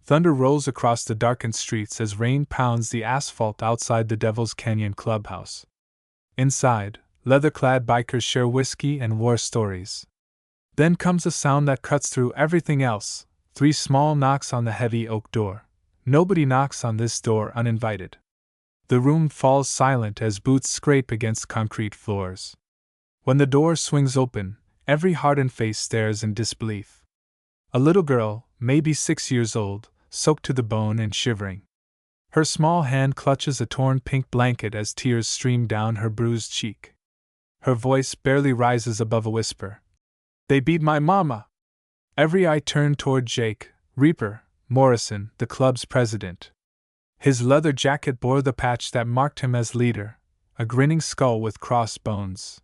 Thunder rolls across the darkened streets as rain pounds the asphalt outside the Devil's Canyon clubhouse. Inside, leather-clad bikers share whiskey and war stories. Then comes a sound that cuts through everything else, 3 small knocks on the heavy oak door. Nobody knocks on this door uninvited. The room falls silent as boots scrape against concrete floors. When the door swings open, every hardened face stares in disbelief. A little girl, maybe 6 years old, soaked to the bone and shivering. Her small hand clutches a torn pink blanket as tears stream down her bruised cheek. Her voice barely rises above a whisper. "They beat my mama!" Every eye turned toward Jake Reaper Morrison, the club's president. His leather jacket bore the patch that marked him as leader, a grinning skull with crossed bones.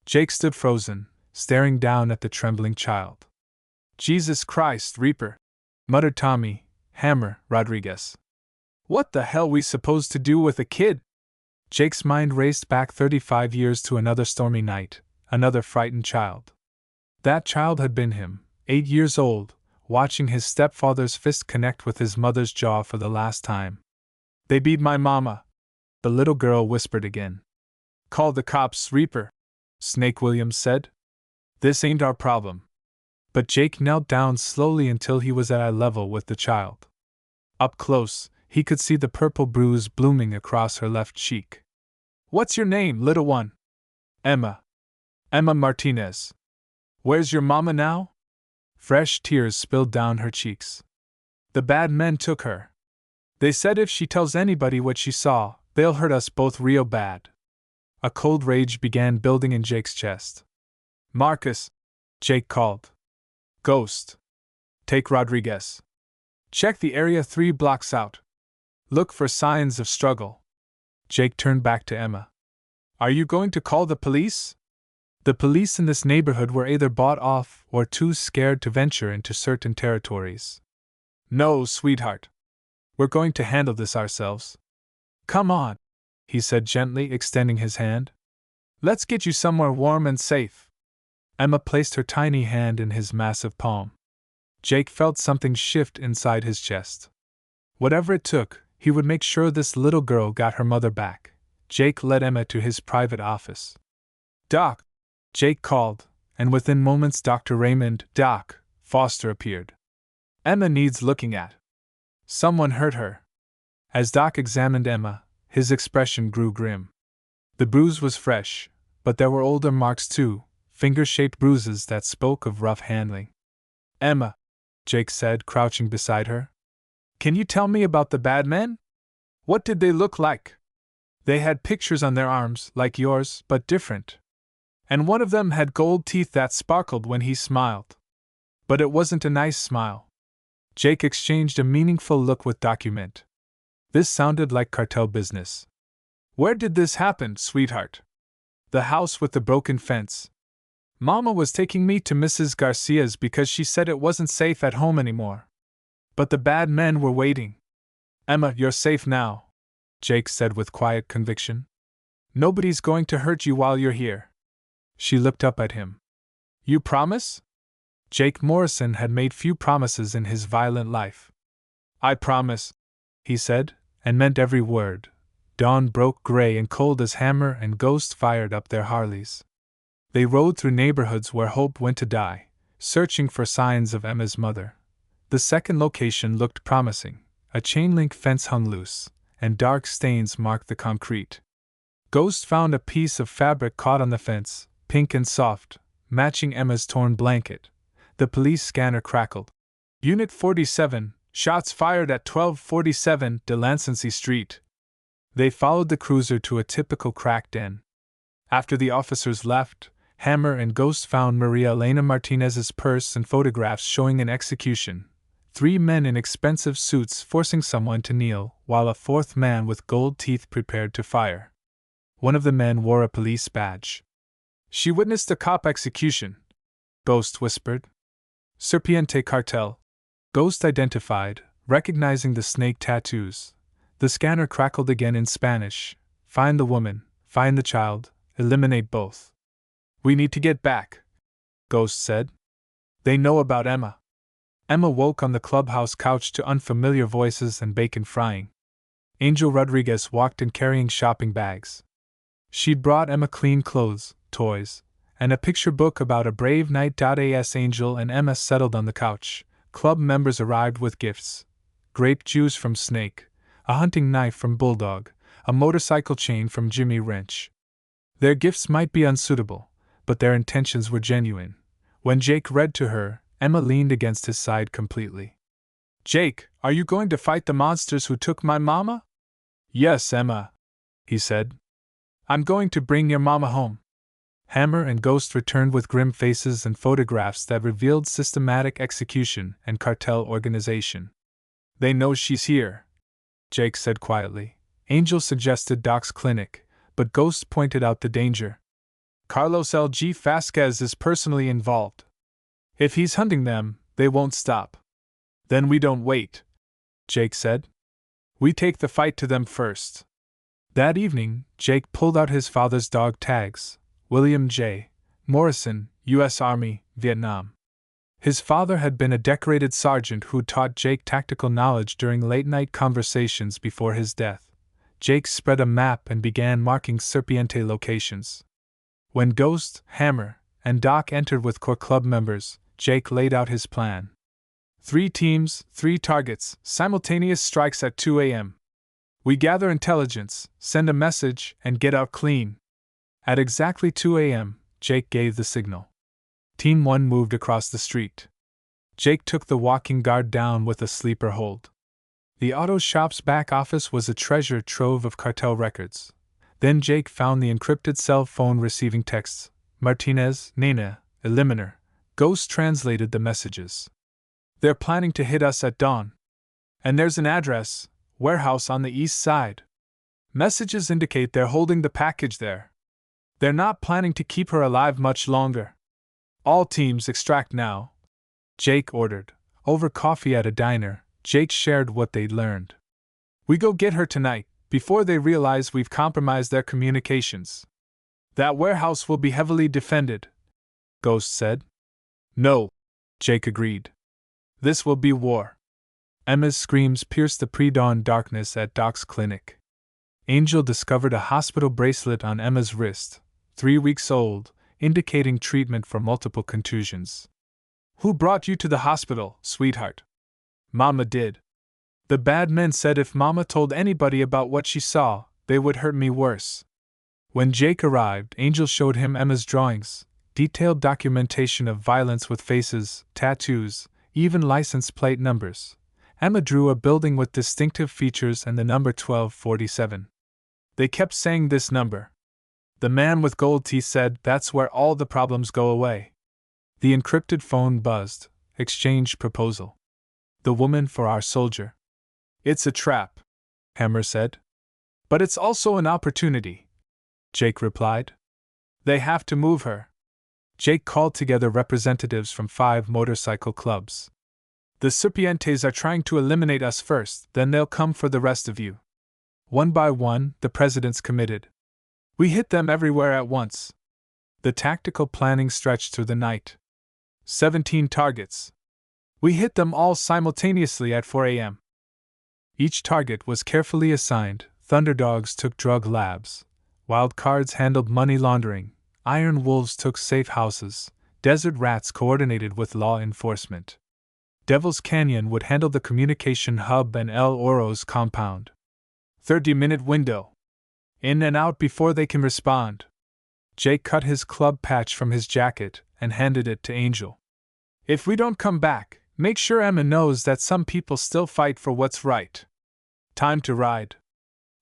Jake stood frozen, staring down at the trembling child. "Jesus Christ, Reaper!" muttered Tommy Hammer Rodriguez. "What the hell we supposed to do with a kid?" Jake's mind raced back 35 years to another stormy night, another frightened child. That child had been him, 8 years old, watching his stepfather's fist connect with his mother's jaw for the last time. "They beat my mama," the little girl whispered again. "Call the cops, Reaper," Snake Williams said. "This ain't our problem." But Jake knelt down slowly until he was at eye level with the child. Up close, he could see the purple bruise blooming across her left cheek. "What's your name, little one?" "Emma. Emma Martinez." "Where's your mama now?" Fresh tears spilled down her cheeks. "The bad men took her. They said if she tells anybody what she saw, they'll hurt us both real bad." A cold rage began building in Jake's chest. "Marcus," Jake called. "Ghost. Take Rodriguez. Check the area 3 blocks out. Look for signs of struggle." Jake turned back to Emma. "Are you going to call the police?" The police in this neighborhood were either bought off or too scared to venture into certain territories. "No, sweetheart. We're going to handle this ourselves. Come on," he said gently, extending his hand. "Let's get you somewhere warm and safe." Emma placed her tiny hand in his massive palm. Jake felt something shift inside his chest. Whatever it took, he would make sure this little girl got her mother back. Jake led Emma to his private office. "Doc," Jake called, and within moments Dr. Raymond Doc Foster appeared. "Emma needs looking at. Someone hurt her." As Doc examined Emma, his expression grew grim. The bruise was fresh, but there were older marks too, finger-shaped bruises that spoke of rough handling. "Emma," Jake said, crouching beside her, "can you tell me about the bad men? What did they look like?" "They had pictures on their arms, like yours, but different. And one of them had gold teeth that sparkled when he smiled. But it wasn't a nice smile." Jake exchanged a meaningful look with Document. This sounded like cartel business. "Where did this happen, sweetheart?" "The house with the broken fence. Mama was taking me to Mrs. Garcia's because she said it wasn't safe at home anymore. But the bad men were waiting." "Emma, you're safe now," Jake said with quiet conviction. "Nobody's going to hurt you while you're here." She looked up at him. "You promise?" Jake Morrison had made few promises in his violent life. "I promise," he said, and meant every word. Dawn broke gray and cold as Hammer and Ghost fired up their Harleys. They rode through neighborhoods where hope went to die, searching for signs of Emma's mother. The second location looked promising. A chain-link fence hung loose, and dark stains marked the concrete. Ghost found a piece of fabric caught on the fence, pink and soft, matching Emma's torn blanket. The police scanner crackled. "Unit 47, shots fired at 1247 Delancey Street." They followed the cruiser to a typical crack den. After the officers left, Hammer and Ghost found Maria Elena Martinez's purse and photographs showing an execution. 3 men in expensive suits forcing someone to kneel, while a 4th man with gold teeth prepared to fire. One of the men wore a police badge. "She witnessed a cop execution," Ghost whispered. "Serpiente Cartel," Ghost identified, recognizing the snake tattoos. The scanner crackled again in Spanish. "Find the woman, find the child, eliminate both." "We need to get back," Ghost said. "They know about Emma." Emma woke on the clubhouse couch to unfamiliar voices and bacon frying. Angel Rodriguez walked in carrying shopping bags. She'd brought Emma clean clothes, toys, and a picture book about a brave knight. As Angel and Emma settled on the couch, club members arrived with gifts: grape juice from Snake, a hunting knife from Bulldog, a motorcycle chain from Jimmy Wrench. Their gifts might be unsuitable, but their intentions were genuine. When Jake read to her, Emma leaned against his side completely. "Jake, are you going to fight the monsters who took my mama?" "Yes, Emma," he said. "I'm going to bring your mama home." Hammer and Ghost returned with grim faces and photographs that revealed systematic execution and cartel organization. "They know she's here," Jake said quietly. Angel suggested Doc's clinic, but Ghost pointed out the danger. "Carlos L.G. Vasquez is personally involved. If he's hunting them, they won't stop." "Then we don't wait," Jake said. "We take the fight to them first." That evening, Jake pulled out his father's dog tags: William J. Morrison, U.S. Army, Vietnam. His father had been a decorated sergeant who taught Jake tactical knowledge during late-night conversations before his death. Jake spread a map and began marking Serpiente locations. When Ghost, Hammer, and Doc entered with core club members, Jake laid out his plan. 3 teams, 3 targets, simultaneous strikes at 2 a.m. We gather intelligence, send a message, and get out clean. At exactly 2 a.m., Jake gave the signal. Team 1 moved across the street. Jake took the walking guard down with a sleeper hold. The auto shop's back office was a treasure trove of cartel records. Then Jake found the encrypted cell phone receiving texts: Martinez, Nena, Eliminer. Ghost translated the messages. "They're planning to hit us at dawn. And there's an address, warehouse on the east side. Messages indicate they're holding the package there. They're not planning to keep her alive much longer. All teams extract now," Jake ordered. Over coffee at a diner, Jake shared what they'd learned. "We go get her tonight, before they realize we've compromised their communications. That warehouse will be heavily defended," Ghost said. "No," Jake agreed. "This will be war." Emma's screams pierced the pre-dawn darkness at Doc's clinic. Angel discovered a hospital bracelet on Emma's wrist, 3 weeks old, indicating treatment for multiple contusions. "Who brought you to the hospital, sweetheart?" "Mama did. The bad men said if Mama told anybody about what she saw, they would hurt me worse." When Jake arrived, Angel showed him Emma's drawings, detailed documentation of violence with faces, tattoos, even license plate numbers. Emma drew a building with distinctive features and the number 1247. "They kept saying this number. The man with gold teeth said that's where all the problems go away." The encrypted phone buzzed. Exchange proposal. "The woman for our soldier." "It's a trap," Hammer said. "But it's also an opportunity," Jake replied. "They have to move her." Jake called together representatives from 5 motorcycle clubs. "The Serpientes are trying to eliminate us first, then they'll come for the rest of you." One by one, the presidents committed. "We hit them everywhere at once." The tactical planning stretched through the night. 17 targets. "We hit them all simultaneously at 4 a.m. Each target was carefully assigned. Thunderdogs took drug labs. Wild cards handled money laundering. Iron wolves took safe houses. Desert rats coordinated with law enforcement. Devil's Canyon would handle the communication hub and El Oro's compound. 30-minute window. In and out before they can respond. Jake cut his club patch from his jacket and handed it to Angel. "If we don't come back, make sure Emma knows that some people still fight for what's right. Time to ride."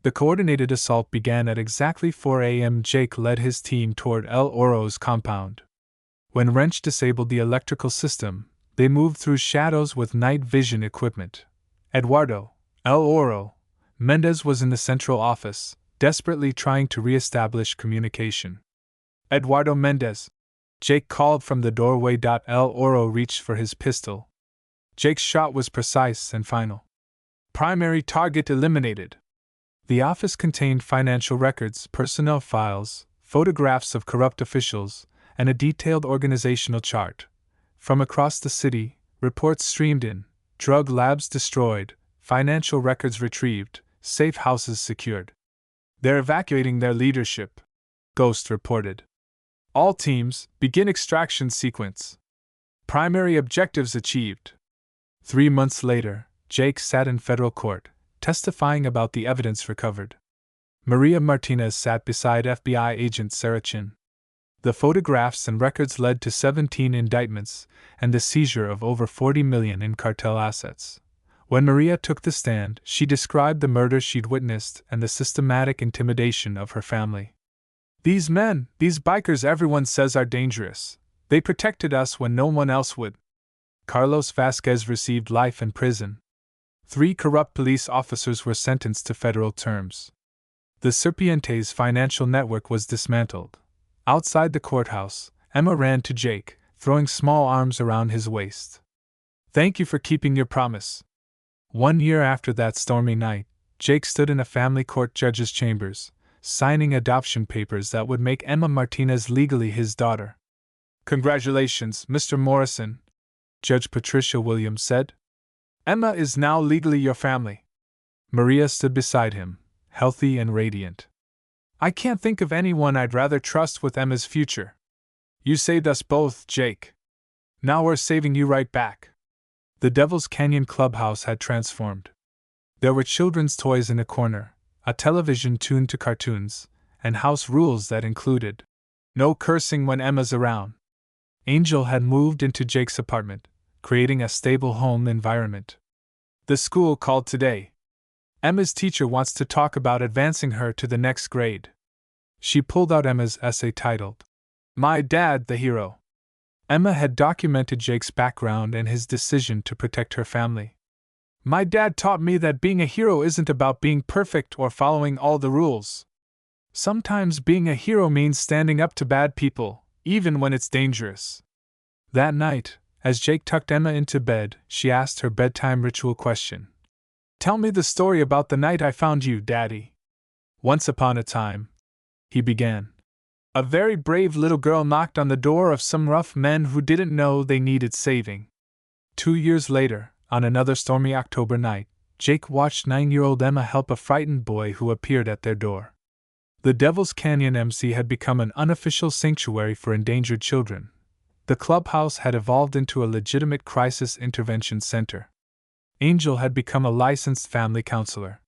The coordinated assault began at exactly 4 a.m. Jake led his team toward El Oro's compound. When Wrench disabled the electrical system, they moved through shadows with night vision equipment. Eduardo, El Oro, Mendez was in the central office, desperately trying to re-establish communication. "Eduardo Mendez," Jake called from the doorway. El Oro reached for his pistol. Jake's shot was precise and final. "Primary target eliminated." The office contained financial records, personnel files, photographs of corrupt officials, and a detailed organizational chart. From across the city, Reports streamed in, drug labs destroyed, financial records retrieved, safe houses secured. They're evacuating their leadership, Ghost reported. All teams, begin extraction sequence. Primary objectives achieved. 3 months later, Jake sat in federal court, testifying about the evidence recovered. Maria Martinez sat beside FBI agent Sarah Chin. The photographs and records led to 17 indictments and the seizure of over $40 million in cartel assets. When Maria took the stand, she described the murder she'd witnessed and the systematic intimidation of her family. These men, these bikers everyone says are dangerous. They protected us when no one else would. Carlos Vasquez received life in prison. 3 corrupt police officers were sentenced to federal terms. The Serpientes financial network was dismantled. Outside the courthouse, Emma ran to Jake, throwing small arms around his waist. Thank you for keeping your promise. 1 year after that stormy night, Jake stood in a family court judge's chambers, signing adoption papers that would make Emma Martinez legally his daughter. Congratulations, Mr. Morrison, Judge Patricia Williams said. Emma is now legally your family. Maria stood beside him, healthy and radiant. I can't think of anyone I'd rather trust with Emma's future. You saved us both, Jake. Now we're saving you right back. The Devil's Canyon clubhouse had transformed. There were children's toys in a corner, a television tuned to cartoons, and house rules that included no cursing when Emma's around. Angel had moved into Jake's apartment, creating a stable home environment. The school called today. Emma's teacher wants to talk about advancing her to the next grade. She pulled out Emma's essay titled, My Dad, the Hero. Emma had documented Jake's background and his decision to protect her family. My dad taught me that being a hero isn't about being perfect or following all the rules. Sometimes being a hero means standing up to bad people, even when it's dangerous. That night, as Jake tucked Emma into bed, she asked her bedtime ritual question. Tell me the story about the night I found you, Daddy. Once upon a time, he began. A very brave little girl knocked on the door of some rough men who didn't know they needed saving. 2 years later, on another stormy October night, Jake watched 9-year-old Emma help a frightened boy who appeared at their door. The Devil's Canyon MC had become an unofficial sanctuary for endangered children. The clubhouse had evolved into a legitimate crisis intervention center. Angel had become a licensed family counselor.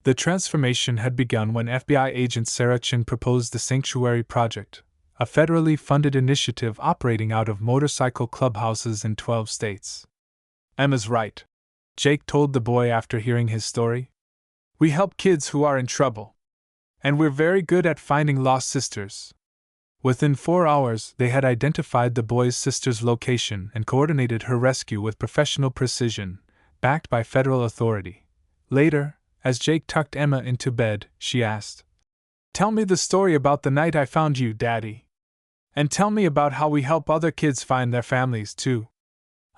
The transformation had begun when FBI agent Sarah Chin proposed the Sanctuary Project, a federally funded initiative operating out of motorcycle clubhouses in 12 states. Emma's right, Jake told the boy after hearing his story. We help kids who are in trouble. And we're very good at finding lost sisters. Within 4 hours, they had identified the boy's sister's location and coordinated her rescue with professional precision, backed by federal authority. Later, as Jake tucked Emma into bed, she asked, Tell me the story about the night I found you, Daddy. And tell me about how we help other kids find their families, too.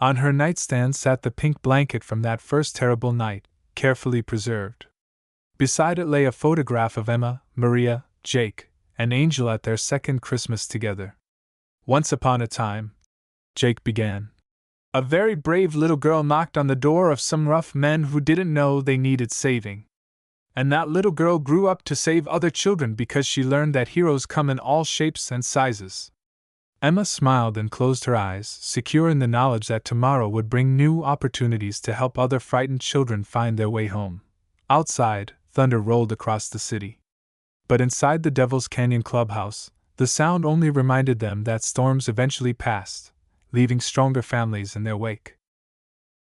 On her nightstand sat the pink blanket from that first terrible night, carefully preserved. Beside it lay a photograph of Emma, Maria, Jake, and Angel at their second Christmas together. Once upon a time, Jake began. A very brave little girl knocked on the door of some rough men who didn't know they needed saving. And that little girl grew up to save other children because she learned that heroes come in all shapes and sizes. Emma smiled and closed her eyes, secure in the knowledge that tomorrow would bring new opportunities to help other frightened children find their way home. Outside, thunder rolled across the city. But inside the Devil's Canyon clubhouse, the sound only reminded them that storms eventually passed, leaving stronger families in their wake.